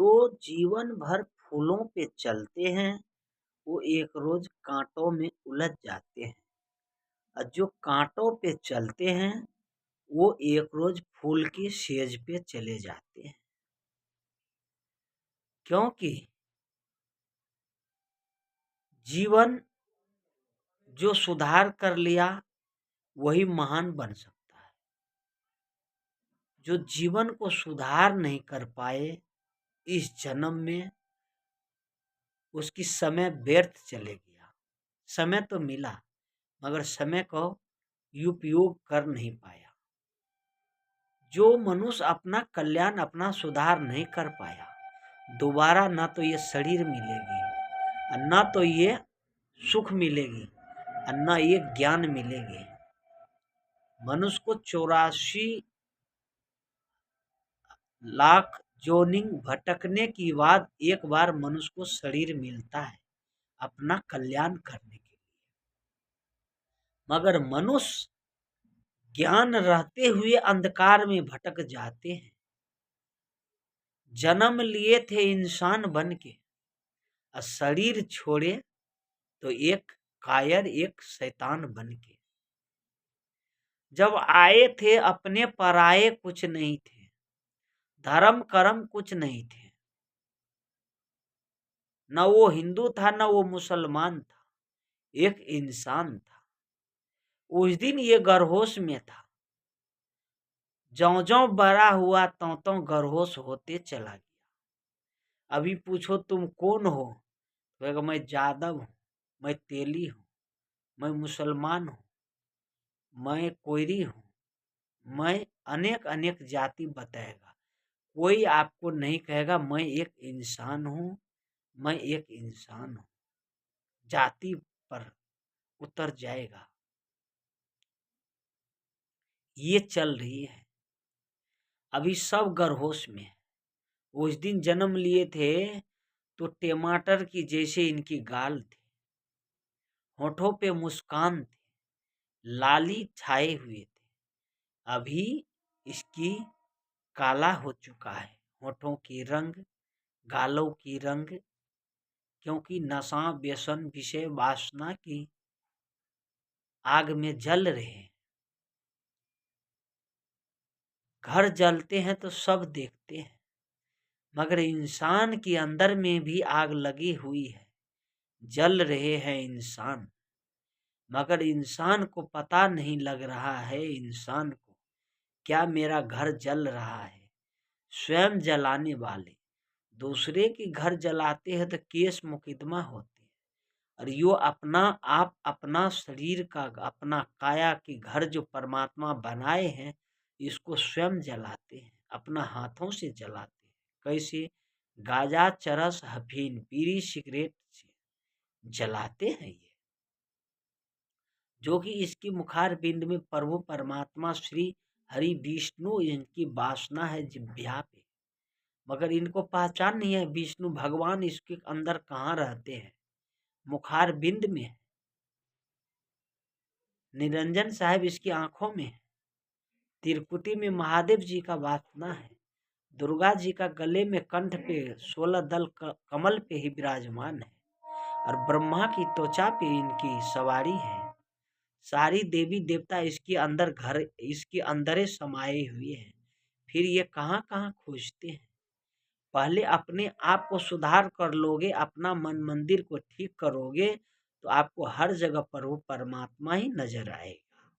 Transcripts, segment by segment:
जो जीवन भर फूलों पे चलते हैं वो एक रोज कांटों में उलझ जाते हैं, और जो कांटों पे चलते हैं वो एक रोज फूल की सेज पे चले जाते हैं। क्योंकि जीवन जो सुधार कर लिया वही महान बन सकता है। जो जीवन को सुधार नहीं कर पाए इस जन्म में उसकी समय व्यर्थ चले गया। समय तो मिला मगर समय को उपयोग कर नहीं पाया। जो मनुष्य अपना कल्याण अपना सुधार नहीं कर पाया दोबारा ना तो ये शरीर मिलेगी और ना तो ये सुख मिलेगी और ना ये ज्ञान मिलेगी। मनुष्य को 84 लाख जोनिंग भटकने के बाद एक बार मनुष्य को शरीर मिलता है अपना कल्याण करने के लिए। मगर मनुष्य ज्ञान रहते हुए अंधकार में भटक जाते हैं। जन्म लिए थे इंसान बन के और शरीर छोड़े तो एक कायर एक शैतान बन के। जब आए थे अपने पराये कुछ नहीं थे, धर्म कर्म कुछ नहीं थे, न वो हिंदू था न वो मुसलमान था, एक इंसान था। उस दिन ये गर्होश में था, ज्यों ज्यों बड़ा हुआ त्यों त्यों गर्होश होते चला गया। अभी पूछो तुम कौन हो तो मैं जादव हूँ, मैं तेली हूँ, मैं मुसलमान हूँ, मैं कोयरी हूँ, मैं अनेक अनेक जाति बताएगा। कोई आपको नहीं कहेगा मैं एक इंसान हूँ, मैं एक इंसान हूँ। जाति पर उतर जाएगा। ये चल रही है अभी सब गर्होश में है। उस दिन जन्म लिए थे तो टमाटर की जैसे इनकी गाल थी, होठों पे मुस्कान थी, लाली छाए हुए थे। अभी इसकी काला हो चुका है होठों की रंग, गालों की रंग, क्योंकि नशा व्यसन विषय वासना की आग में जल रहे हैं। घर जलते हैं तो सब देखते हैं मगर इंसान के अंदर में भी आग लगी हुई है, जल रहे हैं इंसान। मगर इंसान को पता नहीं लग रहा है इंसान को क्या मेरा घर जल रहा है। स्वयं जलाने वाले दूसरे के घर जलाते हैं तो केस मुकदमा होते हैं, और यो अपना आप अपना शरीर का अपना काया के घर जो परमात्मा बनाए हैं इसको स्वयं जलाते हैं, अपना हाथों से जलाते हैं। कैसे? गाजा चरस हफीन बीड़ी सिगरेट से जलाते हैं ये, जो कि इसकी मुखार बिंद में प्रभु परमात्मा श्री हरि विष्णु इनकी वासना है जिह्वा पे। मगर इनको पहचान नहीं है विष्णु भगवान इसके अंदर कहाँ रहते हैं, मुखार बिंद में है। निरंजन साहब इसकी आंखों में है, तिरकुटी में महादेव जी का वासना है, दुर्गा जी का गले में कंठ पे 16 दल कमल पे ही विराजमान है, और ब्रह्मा की त्वचा पे इनकी सवारी है। सारी देवी देवता इसके अंदर घर इसके अंदर समाये हुए हैं। फिर ये कहाँ कहाँ खोजते हैं। पहले अपने आप को सुधार कर लोगे, अपना मन मंदिर को ठीक करोगे तो आपको हर जगह पर वो परमात्मा ही नजर आएगा।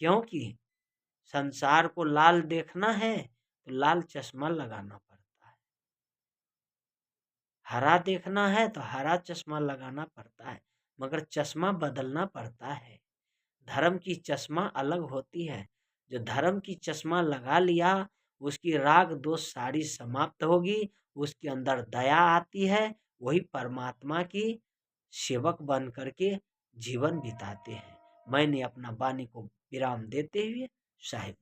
क्योंकि संसार को लाल देखना है तो लाल चश्मा लगाना पड़ता है, हरा देखना है तो हरा चश्मा लगाना पड़ता है, मगर चश्मा बदलना पड़ता है। धर्म की चश्मा अलग होती है, जो धर्म की चश्मा लगा लिया उसकी राग दोष सारी समाप्त होगी, उसके अंदर दया आती है, वही परमात्मा की सेवक बन करके जीवन बिताते हैं। मैंने अपना वाणी को विराम देते हुए साहिब